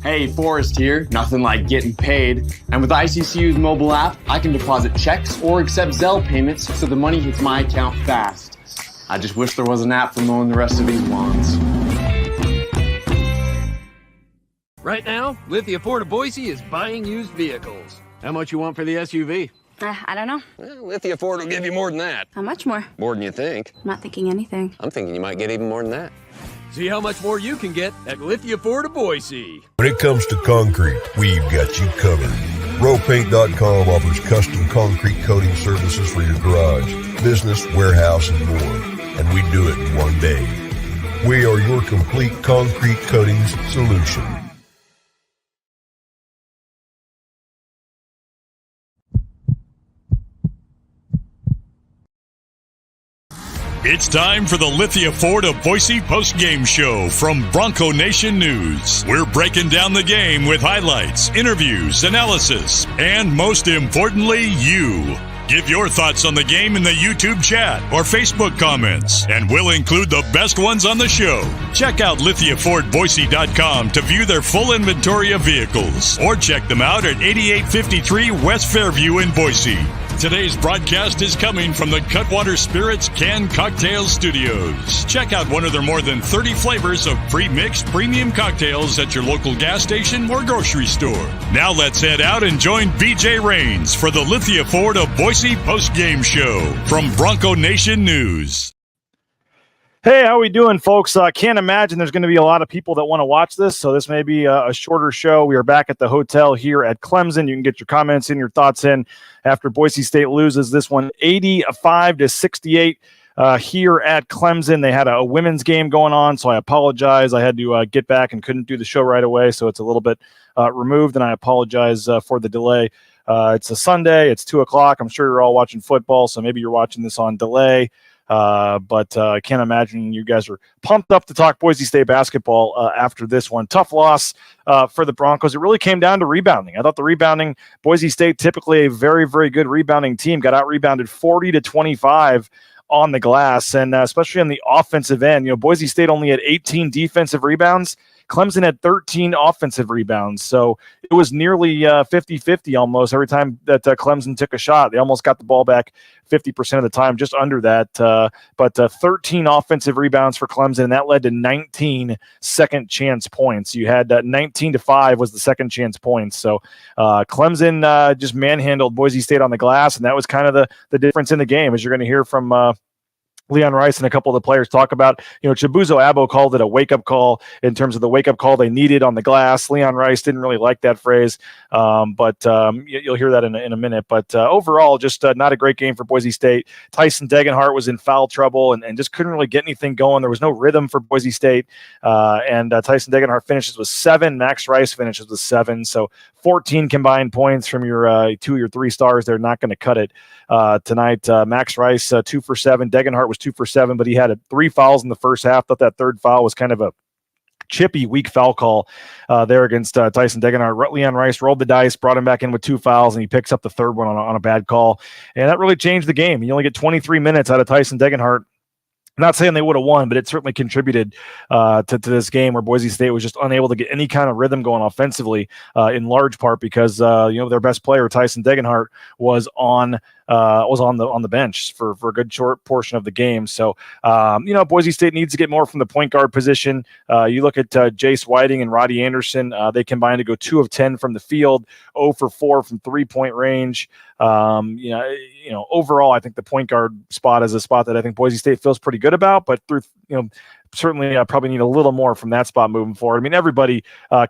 Hey, Forrest here. Nothing like getting paid. And with ICCU's mobile app, I can deposit checks or accept Zelle payments so the money hits my account fast. I just wish there was an app for mowing the rest of these lawns. Right now, Lithia Ford of Boise is buying used vehicles. How much you want for the SUV? I don't know. Well, Lithia Ford will give you more than that. How much more? More than you think. I'm not thinking anything. I'm thinking you might get even more than that. See how much more you can get at Lithia Ford of Boise. When it comes to concrete, we've got you covered. RowPaint.com offers custom concrete coating services for your garage, business, warehouse, and more. And we do it in one day. We are your complete concrete coatings solution. It's time for the Lithia Ford of Boise Postgame Show from Bronco Nation News. We're breaking down the game with highlights, interviews, analysis, and most importantly, you. Give your thoughts on the game in the YouTube chat or Facebook comments, and we'll include the best ones on the show. Check out LithiaFordBoise.com to view their full inventory of vehicles, or check them out at 8853 West Fairview in Boise. Today's broadcast is coming from the Cutwater Spirits Canned Cocktail Studios. Check out one of their more than 30 flavors of pre-mixed premium cocktails at your local gas station or grocery store. Now let's head out and join BJ Rains for the Lithia Ford of Boise Post-Game Show from Bronco Nation News. Hey, how we doing, folks? Can't imagine there's going to be a lot of people that want to watch this, so this may be a shorter show. We are back at the hotel here at Clemson. You can get your comments in, your thoughts in after Boise State loses this one 85-68 here at Clemson. They had a women's game going on, so I apologize. I had to get back and couldn't do the show right away, so it's a little bit removed, and I apologize for the delay. It's a Sunday. It's 2 o'clock. I'm sure you're all watching football, so maybe you're watching this on delay. But I can't imagine you guys are pumped up to talk Boise State basketball after this one. Tough loss for the Broncos. It really came down to rebounding. I thought the rebounding, Boise State, typically a very, very good rebounding team, got out-rebounded 40-25 on the glass, and especially on the offensive end. You know, Boise State only had 18 defensive rebounds. Clemson had 13 offensive rebounds, so it was nearly 50-50 almost every time that Clemson took a shot. They almost got the ball back 50% of the time, just under that. But 13 offensive rebounds for Clemson, and that led to 19 second-chance points. You had 19-5 was the second-chance points. So Clemson just manhandled Boise State on the glass, and that was kind of the difference in the game, as you're going to hear from Leon Rice and a couple of the players talk about. You know, Chibuzo Abo called it a wake-up call in terms of the wake-up call they needed on the glass. Leon Rice didn't really like that phrase, but you'll hear that in a minute. But overall, just not a great game for Boise State. Tyson Degenhart was in foul trouble and just couldn't really get anything going. There was no rhythm for Boise State, and Tyson Degenhart finishes with 7. Max Rice finishes with 7. So 14 combined points from your 2 or your 3 stars. They're not going to cut it tonight. Max Rice, 2 for 7. Degenhart was 2 for 7, but he had 3 fouls in the first half. Thought that third foul was kind of a chippy, weak foul call there against Tyson Degenhart. Leon Rice rolled the dice, brought him back in with 2 fouls, and he picks up the third one on a bad call. And that really changed the game. You only get 23 minutes out of Tyson Degenhart. I'm not saying they would have won, but it certainly contributed to this game where Boise State was just unable to get any kind of rhythm going offensively, in large part because their best player, Tyson Degenhart, was on the bench for a good short portion of the game. So Boise State needs to get more from the point guard position. You look at Jace Whiting and Roddy Anderson; they combined to go 2 of 10 from the field, 0 for 4 from 3-point range. Overall, I think the point guard spot is a spot that I think Boise State feels pretty good about, but through certainly probably need a little more from that spot moving forward. I mean, everybody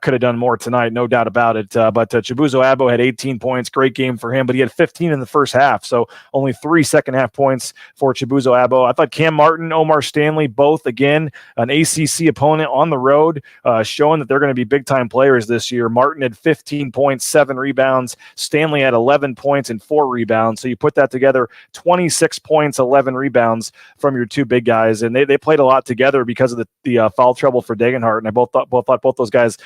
could have done more tonight, no doubt about it. But Chibuzo Abo had 18 points, great game for him, but he had 15 in the first half, so only 3 second-half points for Chibuzo Abo. I thought Cam Martin, Omar Stanley, both, again, an ACC opponent on the road, showing that they're going to be big-time players this year. Martin had 15 points, 7 rebounds. Stanley had 11 points and 4 rebounds. So you put that together, 26 points, 11 rebounds from your 2 big guys, and they played a lot together because of the foul trouble for Degenhart, and I thought both those guys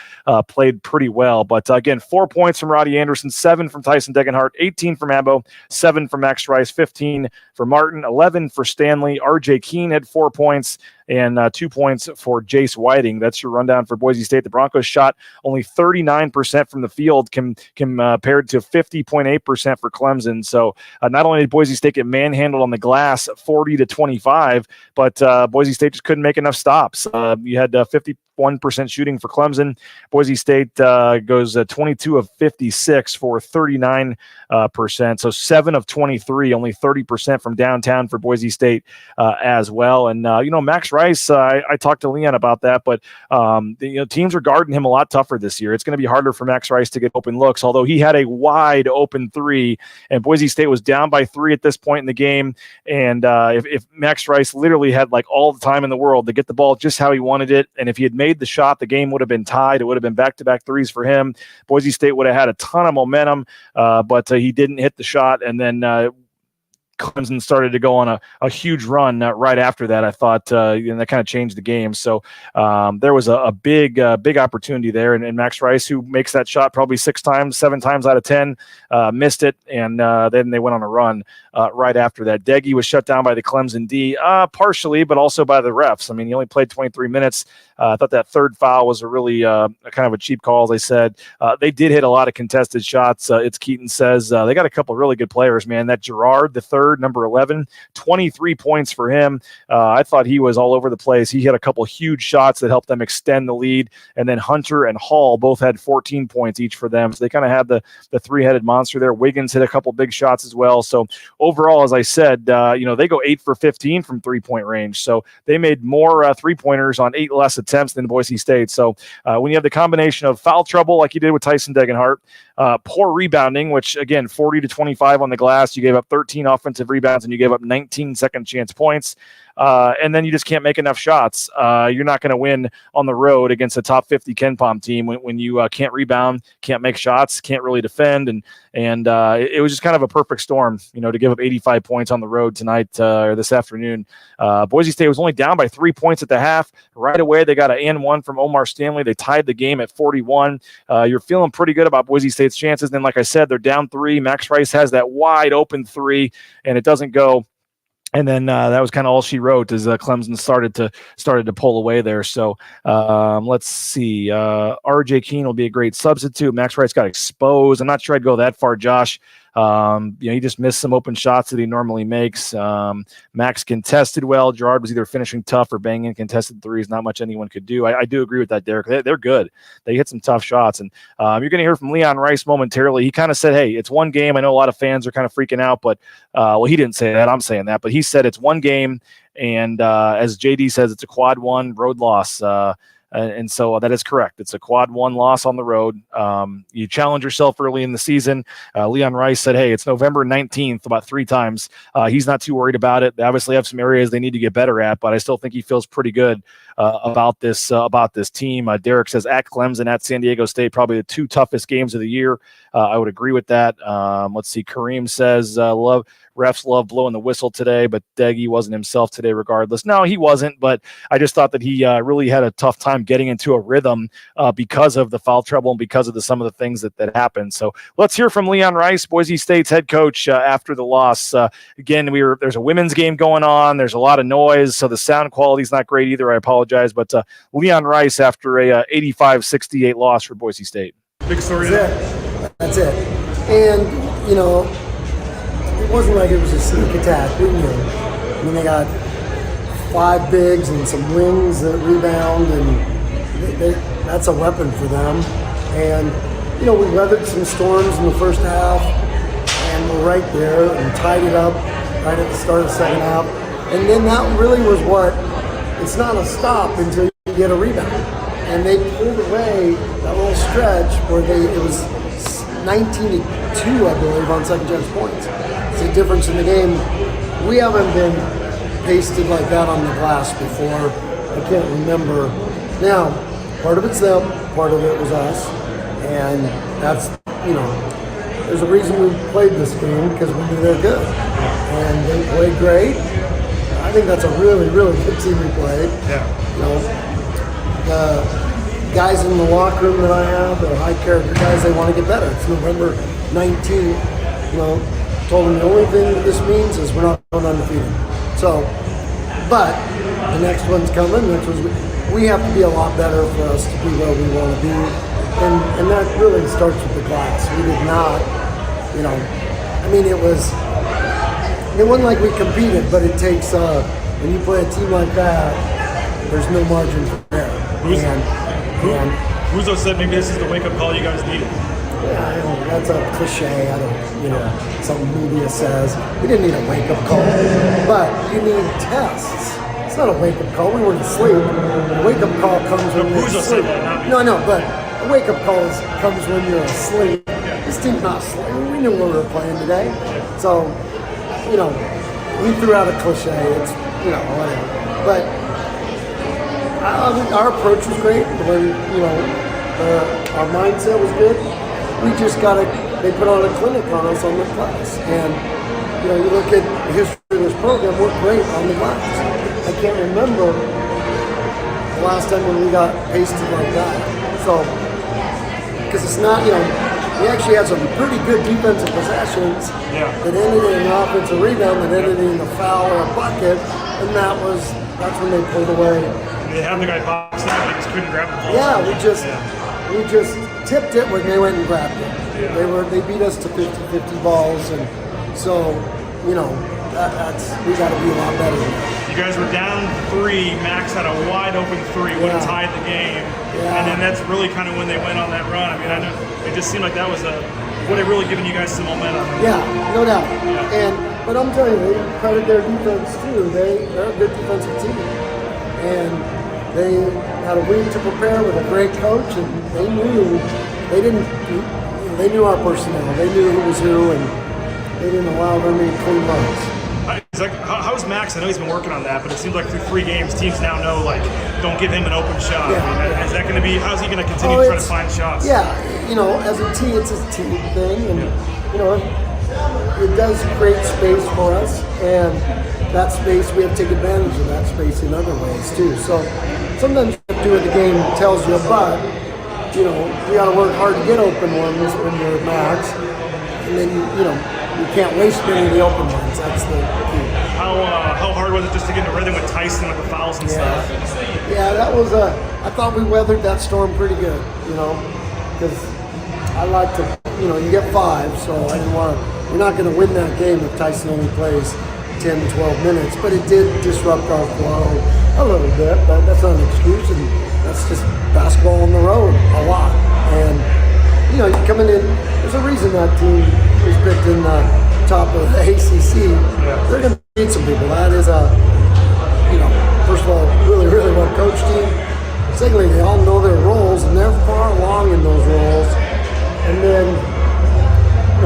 played pretty well. But again, 4 points from Roddy Anderson, 7 from Tyson Degenhart, 18 from Abo, 7 from Max Rice, 15 for Martin, 11 for Stanley. RJ Keene had 4 points, and 2 points for Jace Whiting. That's your rundown for Boise State. The Broncos shot only 39% from the field compared to 50.8% for Clemson. So not only did Boise State get manhandled on the glass 40-25, but Boise State just couldn't make enough stops. You had 51% shooting for Clemson. Boise State goes 22 of 56 for 39%. So 7 of 23, only 30% from downtown for Boise State as well. And, Max Rice, I talked to Leon about that, but teams are guarding him a lot tougher this year. It's going to be harder for Max Rice to get open looks, although he had a wide open three, and Boise State was down by 3 at this point in the game. And if Max Rice literally had like all the time in the world to get the ball just how he wanted it, and if he had made the shot, the game would have been tied. It would have been back-to-back threes for him. Boise State would have had a ton of momentum, but he didn't hit the shot, and then Clemson started to go on a huge run right after that. I thought that kind of changed the game. So there was a big opportunity there, and Max Rice, who makes that shot probably 7 times out of 10, missed it, and then they went on a run right after that. Deggy was shut down by the Clemson D, partially, but also by the refs. I mean, he only played 23 minutes. I thought that third foul was a really kind of a cheap call, as I said. They did hit a lot of contested shots. It's Keaton says they got a couple of really good players, man. That Gerard, the third, number 11, 23 points for him. I thought he was all over the place. He hit a couple huge shots that helped them extend the lead. And then Hunter and Hall both had 14 points each for them. So they kind of had the three-headed monster there. Wiggins hit a couple big shots as well. So overall, as I said, they go 8 for 15 from three-point range. So they made more three-pointers on 8 less attempts than Boise State. So when you have the combination of foul trouble like you did with Tyson Degenhart, poor rebounding, which again, 40-25 on the glass, you gave up 13 offensive rebounds and you gave up 19 second chance points. And then you just can't make enough shots. You're not going to win on the road against a top 50 KenPom team when you can't rebound, can't make shots, can't really defend. And it was just kind of a perfect storm, to give up 85 points on the road tonight or this afternoon. Boise State was only down by 3 points at the half. Right away, they got an and one from Omar Stanley. They tied the game at 41. You're feeling pretty good about Boise State's chances. Then, like I said, they're down 3. Max Rice has that wide open 3, and it doesn't go. And then that was kind of all she wrote as Clemson started to pull away there. So let's see. R.J. Keene will be a great substitute. Max Rice got exposed. I'm not sure I'd go that far, Josh. He just missed some open shots that he normally makes. Max contested well. Gerard was either finishing tough or banging contested threes. Not much anyone could do. I do agree with that, Derek. They're good. They hit some tough shots. And you're going to hear from Leon Rice momentarily. He kind of said, hey, it's one game. I know a lot of fans are kind of freaking out, but he didn't say that. I'm saying that. But he said it's one game. And as JD says, it's a quad 1 road loss. And so that is correct. It's a quad 1 loss on the road. You challenge yourself early in the season. Leon Rice said, hey, it's November 19th about 3 times. He's not too worried about it. They obviously have some areas they need to get better at, but I still think he feels pretty good about this team. Derek says at Clemson, at San Diego State, probably the 2 toughest games of the year. I would agree with that. Let's see. Kareem says, refs love blowing the whistle today, but Deggy wasn't himself today regardless. No, he wasn't, but I just thought that he really had a tough time getting into a rhythm because of the foul trouble and because of some of the things that happened. So let's hear from Leon Rice, Boise State's head coach, after the loss. Again, there's a women's game going on. There's a lot of noise, so the sound quality is not great either. I apologize, but Leon Rice after a 85-68 loss for Boise State. Big story. That's it. And, it wasn't like it was a sneak attack. They got 5 bigs and some wings that rebound, and that's a weapon for them. And, we weathered some storms in the first half, and we're right there and tied it up right at the start of the second half. And then that really was it's not a stop until you get a rebound. And they pulled away that little stretch where it was 19-2, I believe, on second chance points. It's a difference in the game. We haven't been pasted like that on the glass before. I can't remember. Now, part of it's them, part of it was us. And that's, there's a reason we played this game, because we knew they're good. And they played great. I think that's a really, really good team we played. Yeah. The guys in the locker room that I have, they're high character guys, they want to get better. It's November 19th. Told them the only thing that this means is we're not going undefeated. So, but the next one's coming. We have to be a lot better for us to be where we want to be, and that really starts with the class. We did not, it wasn't like we competed, but it takes when you play a team like that, there's no margin for error. Russo said maybe this is the wake-up call you guys needed. Yeah, that's a cliche. Something media says. We didn't need a wake-up call, but you need tests. It's not a wake-up call. We weren't asleep. A wake-up call comes when you're asleep. No, but a wake-up call comes when you're asleep. This team's not asleep. We knew what we were playing today. So, we threw out a cliche. It's, whatever. But our approach was great. Our mindset was good. We just they put on a clinic on us on the glass. And, you look at the history of this program, we're great on the glass. I can't remember the last time when we got pasted like that. So, because it's not, we actually had some pretty good defensive possessions that ended in an offensive rebound that ended in a foul or a bucket, and that's when they pulled away. They had the guy boxing, but they just couldn't grab the ball. Yeah, we just tipped it when they went and grabbed it. Yeah. They beat us to 50-50 balls, and so we got to be a lot better than that. You guys were down 3. Max had a wide open 3, would have tied the game, and then that's really kind of when they went on that run. I mean, I know it just seemed like that was would have really given you guys some momentum. Yeah, no doubt. Yeah. But I'm telling you, they credit their defense too. They're a good defensive team, and they had a week to prepare with a great coach, and they knew our personnel. They knew who was who, and they didn't allow them any clean runs. How's Max? I know he's been working on that, but it seems like through 3 games, teams now know, don't give him an open shot. Yeah. I mean, is that going to be, how's he going to continue to try to find shots? Yeah, as a team, it's a team thing, and, it does create space for us, and that space, we have to take advantage of that space in other ways, too. So sometimes you have to do what the game tells you, but, you got to work hard to get open ones when you're Max, and then, you can't waste many of the open ones. That's the key. How hard was it just to get in a rhythm with Tyson with the fouls and stuff? Yeah, that was I thought we weathered that storm pretty good, because I like to, you get 5, so I didn't want to. We're not going to win that game if Tyson only plays 10, 12 minutes, but it did disrupt our flow a little bit, but that's not an excuse, and that's just basketball on the road a lot. And, you're coming in, there's a reason that team was picked in the top of the ACC. They're going to beat some people. That is first of all, really, really well coached team. Secondly, they all know their roles, and they're far along in those roles. And then,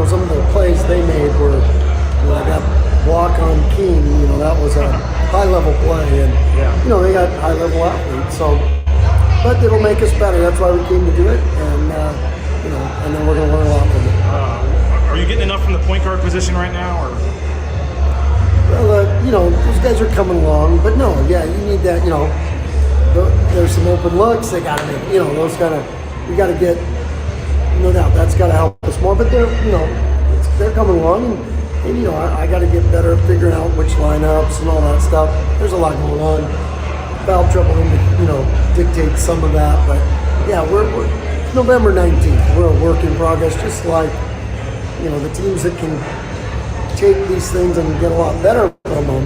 some of the plays they made were, that block on King, that was a high-level play. And, they got high-level athletes. So, but it'll make us better. That's why we came to do it. And, and then we're going to learn a lot from it. Are you getting enough from the point guard position right now? Or? Well, those guys are coming along. But no, you need that, there's some open looks. They got to make, those kind of, we got to get, no doubt, that's got to help us more. But they're, they're coming along. And I got to get better at figuring out which lineups and all that stuff. There's a lot going on. Foul trouble, dictates some of that. But, we're November 19th. We're a work in progress, just like, the teams that can take these things and get a lot better from them.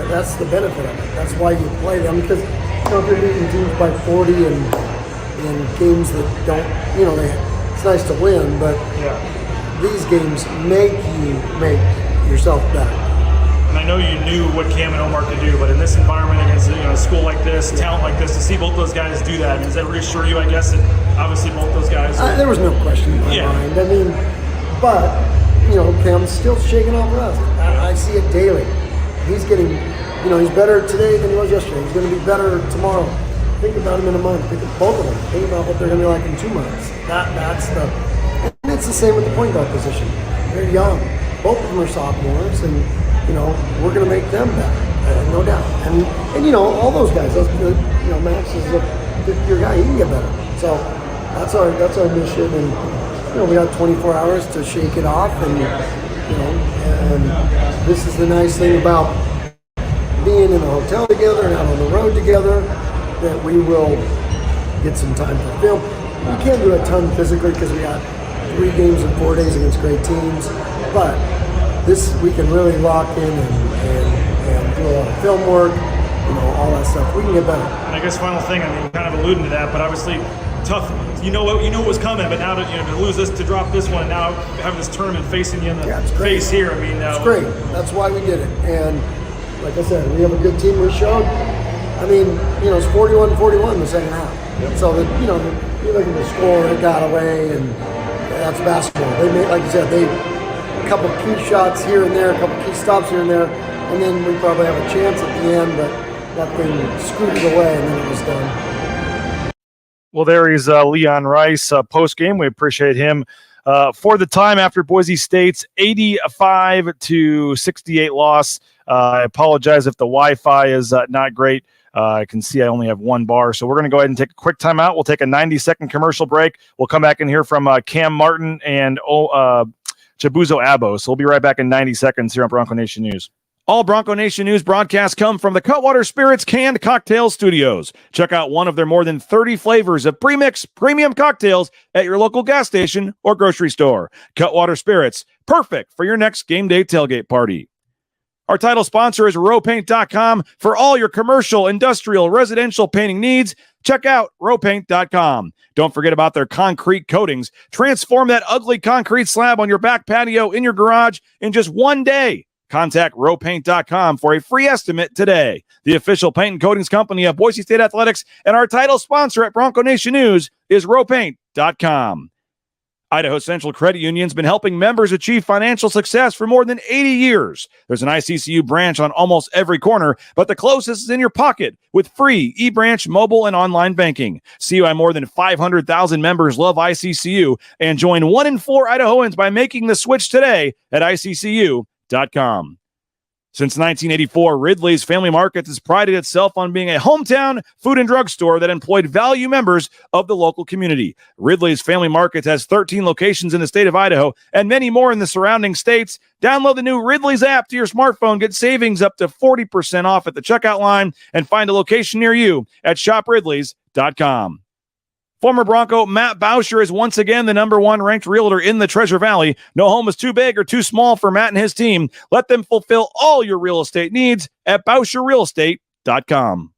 That's the benefit of it. That's why you play them, because, if you're beating teams by 40 and in games that don't, it's nice to win, but these games make you make yourself better. And I know you knew what Cam and Omar could do, but in this environment against a school like this, talent like this, to see both those guys do that, does that reassure you, I guess, that obviously both those guys? There was no question in my mind. I mean, but, Cam's still shaking off rust. I see it daily. He's getting, he's better today than he was yesterday. He's going to be better tomorrow. Think about him in a month. Think of both of them. Think about what they're going to be like in 2 months. That's the, and it's the same with the point guard position. They're young. Both of them are sophomores, and we're going to make them better, no doubt. And all those guys. Max is a fifth-year guy. He can get better. So that's our mission. And we got 24 hours to shake it off. And and this is the nice thing about being in a hotel together and out on the road together, that we will get some time for film. We can't do a ton physically because we got 3 games in 4 days against great teams, but this we can really lock in and do a lot of film work, all that stuff. We can get better. And I guess final thing, I mean, kind of alluding to that, but obviously tough. You know what was coming, but now to lose this, to drop this one, and now have this tournament facing you in the face here. I mean, it's great. That's why we did it. And like I said, we have a good team. We showed. I mean, it's 41-41 in the second half. Yep. So that you look at the score, it got away, and that's basketball. They made, like you said, a couple key shots here and there, a couple key stops here and there, and then we probably have a chance at the end, but that thing scooted away, and then it was done. Well, there is Leon Rice post-game. We appreciate him for the time after Boise State's 85-68 loss. I apologize if the Wi-Fi is not great. I can see I only have 1 bar, so we're going to go ahead and take a quick timeout. We'll take a 90-second commercial break. We'll come back and hear from Cam Martin and Chibuzo Abo. So we'll be right back in 90 seconds here on Bronco Nation News. All Bronco Nation News broadcasts come from the Cutwater Spirits Canned Cocktail Studios. Check out one of their more than 30 flavors of premix premium cocktails at your local gas station or grocery store. Cutwater Spirits, perfect for your next game day tailgate party. Our title sponsor is rowpaint.com. For all your commercial, industrial, residential painting needs, check out rowpaint.com. Don't forget about their concrete coatings. Transform that ugly concrete slab on your back patio in your garage in just 1 day. Contact rowpaint.com for a free estimate today. The official paint and coatings company of Boise State Athletics, and our title sponsor at Bronco Nation News is rowpaint.com. Idaho Central Credit Union's been helping members achieve financial success for more than 80 years. There's an ICCU branch on almost every corner, but the closest is in your pocket with free eBranch mobile and online banking. CUI more than 500,000 members love ICCU, and join 1 in 4 Idahoans by making the switch today at ICCU.com. Since 1984, Ridley's Family Markets has prided itself on being a hometown food and drug store that employed value members of the local community. Ridley's Family Markets has 13 locations in the state of Idaho and many more in the surrounding states. Download the new Ridley's app to your smartphone, get savings up to 40% off at the checkout line, and find a location near you at shopridleys.com. Former Bronco Matt Bauscher is once again the number 1 ranked realtor in the Treasure Valley. No home is too big or too small for Matt and his team. Let them fulfill all your real estate needs at BauscherRealEstate.com.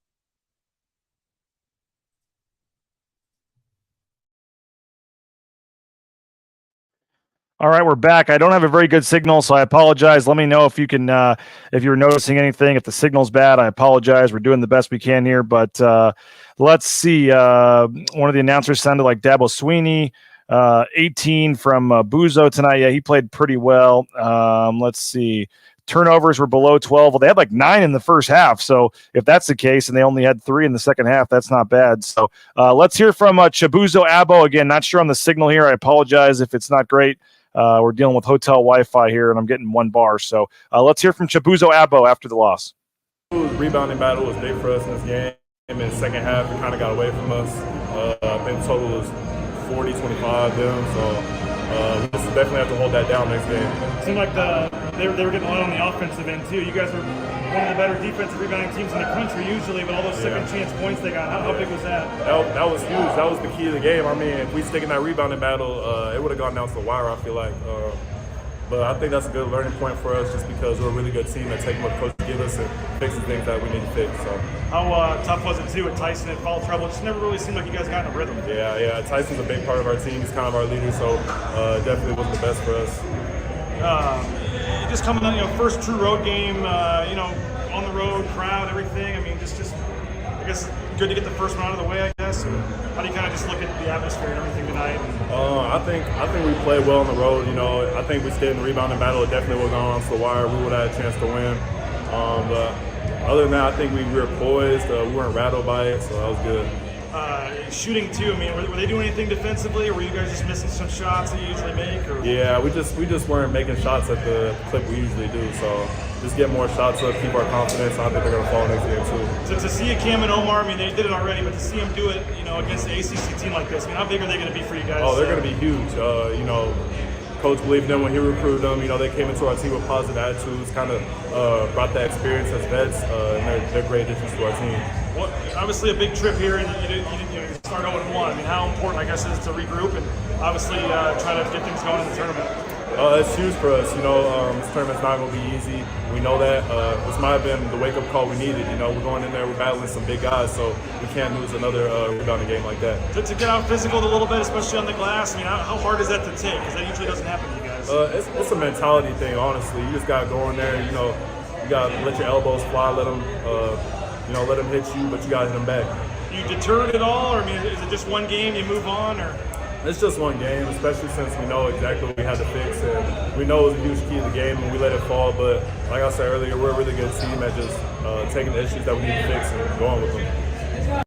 All right, we're back. I don't have a very good signal, so I apologize. Let me know if you can, if you're noticing anything. If the signal's bad, I apologize. We're doing the best we can here, but let's see. One of the announcers sounded like Dabo Sweeney, 18 from Buzo tonight. Yeah, he played pretty well. Let's see. Turnovers were below 12. Well, they had like 9 in the first half. So if that's the case, and they only had 3 in the second half, that's not bad. So let's hear from Chibuzo Abo. Again, not sure on the signal here. I apologize if it's not great. We're dealing with hotel Wi-Fi here, and I'm getting 1 bar. So let's hear from Chibuzo Abo after the loss. Rebounding battle was big for us in this game. In the second half, it kind of got away from us. I think the total was 40-25 them. So we just definitely have to hold that down next game. It seemed like they were getting a lot on the offensive end, too. You guys were one of the better defensive rebounding teams in the country usually, but all those second chance points they got, how big was that? That was huge. That was the key of the game. I mean, if we stick in that rebounding battle, it would have gone down to the wire, I feel like. But I think that's a good learning point for us just because we're a really good team at taking what coach give us and fixing things that we need to fix. So. How tough was it, too, with Tyson in foul trouble? It just never really seemed like you guys got in a rhythm. Yeah. Tyson's a big part of our team. He's kind of our leader, so definitely wasn't the best for us. Just coming on, first true road game, on the road, crowd, everything. I mean, just I guess good to get the first one out of the way, I guess. How do you kind of just look at the atmosphere and everything tonight? I think we played well on the road. I think we stayed in the rebounding battle. It definitely would have gone on to the wire. We would have had a chance to win. But other than that, I think we were poised. We weren't rattled by it, so that was good. Shooting too. I mean, were they doing anything defensively, or were you guys just missing some shots that you usually make? Or? Yeah, we just weren't making shots at the clip we usually do. So just get more shots up, keep our confidence. I think they're gonna fall next game too. So to see Cam and Omar, I mean, they did it already, but to see them do it, against an ACC team like this, I mean, how big are they going to be for you guys? Oh, they're gonna be huge. coach believed in them when he recruited them. You know, they came into our team with positive attitudes, kind of brought that experience as vets, and they're great additions to our team. Well, obviously a big trip here, and you start 0-1. I mean, how important, I guess, is to regroup and obviously try to get things going in the tournament? It's huge for us. You know, this tournament's not going to be easy. We know that. This might have been the wake-up call we needed. You know, we're going in there, we're battling some big guys, so we can't lose another rebounding game like that. To get out physical a little bit, especially on the glass, I mean, how hard is that to take? Because that usually doesn't happen to you guys. It's a mentality thing, honestly. You just got to go in there, you know, you got to let your elbows fly, let them hit you, but you got to hit them back. You deterred at all, or I mean, is it just one game, you move on, or? It's just one game, especially since we know exactly what we had to fix, and we know it was a huge key to the game, and we let it fall. But like I said earlier, we're a really good team at just taking the issues that we need to fix and going with them.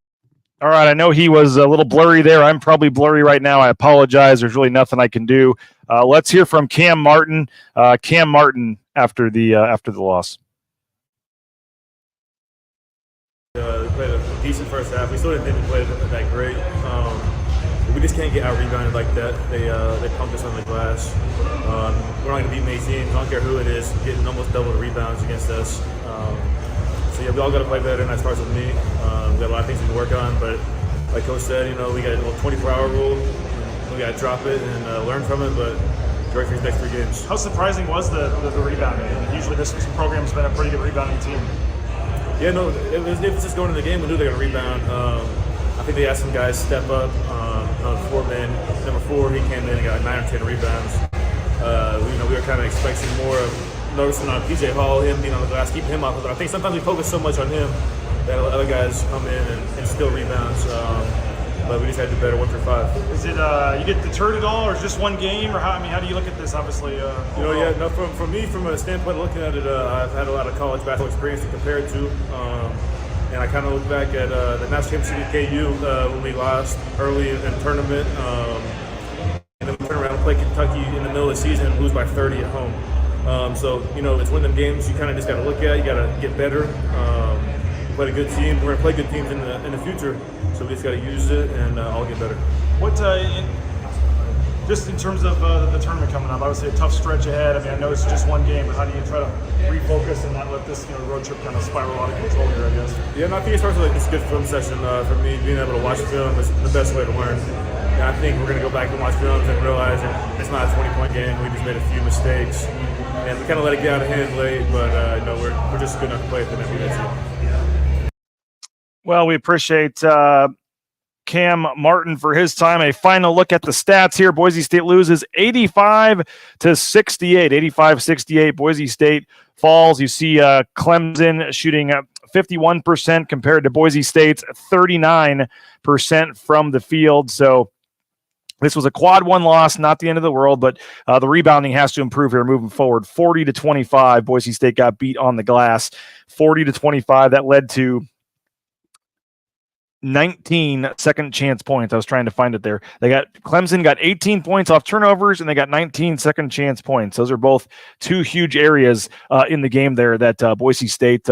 All right, I know he was a little blurry there. I'm probably blurry right now. I apologize. There's really nothing I can do. Let's hear from Cam Martin. Cam Martin after the loss. We played a decent first half. We still didn't play that great. We just can't get out rebounded like that. They pumped us on the glass. We're not going to beat May teams. I don't care who it is. Getting almost double the rebounds against us. So yeah, we all got to play better, and that starts with me. We got a lot of things we can work on, but like Coach said, you know, we got a little 24-hour rule. We got to drop it and learn from it. But great for these next 3 games. How surprising was the rebounding? Usually, this program's been a pretty good rebounding team. Yeah, no, it was just going into the game. We knew they were going to rebound. I think they had some guys step up on 4 men. Number 4, he came in and got 9 or 10 rebounds. We were kind of expecting more of noticing on PJ Hall, him being on the glass, keeping him off. But I think sometimes we focus so much on him that other guys come in and steal rebounds. But we just had to do better 1 through 5. Is it you get deterred at all, or is just one game, or how do you look at this? Obviously, from me, from a standpoint of looking at it, I've had a lot of college basketball experience to compare it to. And I kind of look back at the national championship at KU when we lost early in the tournament. And then we turn around and play Kentucky in the middle of the season and lose by 30 at home. So, you know, it's one of them games you kind of just got to look at. You got to get better. We played a good team. We're going to play good teams in the future. So we just got to use it and all get better. Just in terms of the tournament coming up, obviously a tough stretch ahead. I mean, I know it's just one game, but how do you try to refocus and not let this road trip kind of spiral out of control here, I guess? Yeah, and I think it starts with this good film session. For me, being able to watch film is the best way to learn. And I think we're going to go back and watch films and realize that it's not a 20-point game. We just made a few mistakes. And we kind of let it get out of hand late, but we're just good enough to play at the NBA. Well, we appreciate Cam Martin for his time. A final look at the stats here. Boise State loses 85-68. 85-68. Boise State falls. You see Clemson shooting 51% compared to Boise State's 39% from the field. So this was a quad 1 loss, not the end of the world, but the rebounding has to improve here moving forward. 40-25. Boise State got beat on the glass. 40-25. That led to 19 second chance points. I was trying to find it there. Clemson got 18 points off turnovers, and they got 19 second chance points. Those are both 2 huge areas in the game there that Boise State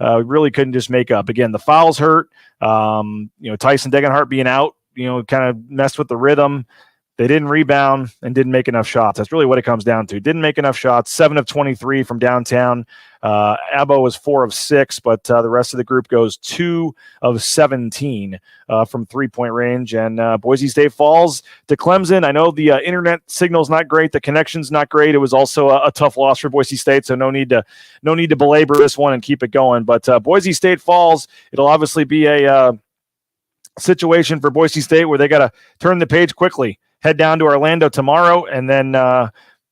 really couldn't just make up. Again, the fouls hurt. Tyson Degenhart being out, kind of messed with the rhythm. They didn't rebound and didn't make enough shots. That's really what it comes down to. Didn't make enough shots. 7 of 23 from downtown. Abo was 4 of 6, but the rest of the group goes 2 of 17 from 3-point range. And Boise State falls to Clemson. I know the internet signal's not great. The connection's not great. It was also a tough loss for Boise State, so no need to belabor this one and keep it going. But Boise State falls. It'll obviously be a situation for Boise State where they got to turn the page quickly. Head down to Orlando tomorrow, and then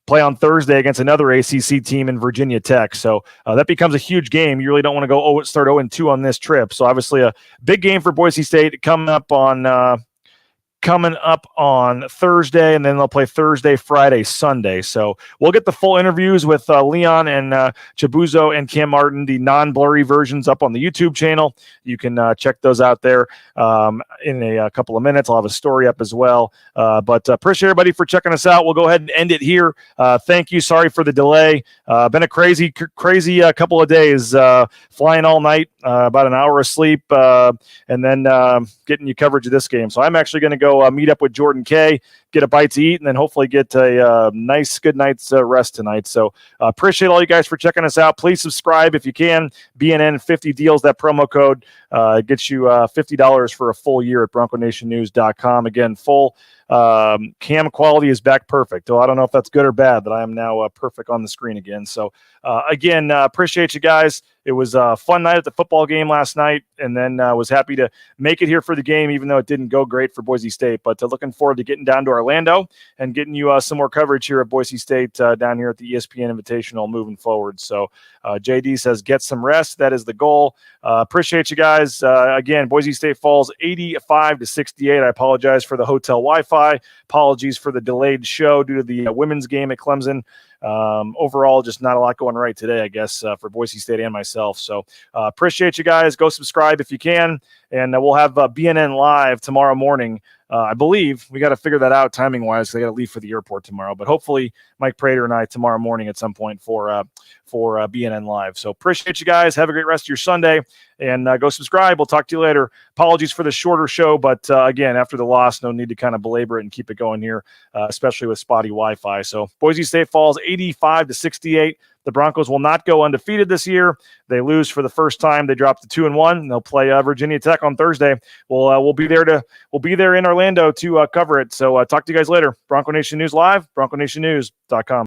play on Thursday against another ACC team in Virginia Tech. So that becomes a huge game. You really don't want to go start 0-2 on this trip. So obviously a big game for Boise State coming up on Thursday, and then they'll play Thursday, Friday, Sunday. So we'll get the full interviews with Leon and Chibuzo and Cam Martin, the non-blurry versions, up on the YouTube channel. You can check those out there in a couple of minutes. I'll have a story up as well. But appreciate everybody for checking us out. We'll go ahead and end it here. Thank you. Sorry for the delay. Been a crazy couple of days, flying all night, about an hour of sleep, and then getting you coverage of this game. So I'm actually going to go meet up with Jordan Kay, get a bite to eat, and then hopefully get a nice, good night's rest tonight. So appreciate all you guys for checking us out. Please subscribe if you can. BNN 50 deals, that promo code gets you $50 for a full year at BroncoNationNews.com. Again, full cam quality is back perfect. I don't know if that's good or bad, but I am now perfect on the screen again. So again, appreciate you guys. It was a fun night at the football game last night, and then was happy to make it here for the game, even though it didn't go great for Boise State. But looking forward to getting down to Orlando and getting you some more coverage here at Boise State down here at the ESPN Invitational moving forward. So JD says, get some rest. That is the goal. Appreciate you guys. Again, Boise State falls 85-68. I apologize for the hotel Wi-Fi. Apologies for the delayed show due to the women's game at Clemson. Overall, just not a lot going right today, I guess, for Boise State and myself. So appreciate you guys. Go subscribe if you can. And we'll have BNN Live tomorrow morning. I believe we got to figure that out timing-wise because I got to leave for the airport tomorrow. But hopefully Mike Prater and I tomorrow morning at some point for BNN Live. So appreciate you guys. Have a great rest of your Sunday. And go subscribe. We'll talk to you later. Apologies for the shorter show. But, again, after the loss, no need to kind of belabor it and keep it going here, especially with spotty Wi-Fi. So Boise State falls 85-68. The Broncos will not go undefeated this year. They lose for the first time. They drop to 2-1. And they'll play Virginia Tech on Thursday. We'll be there in Orlando to cover it. So talk to you guys later. Bronco Nation News Live, BroncoNationNews.com.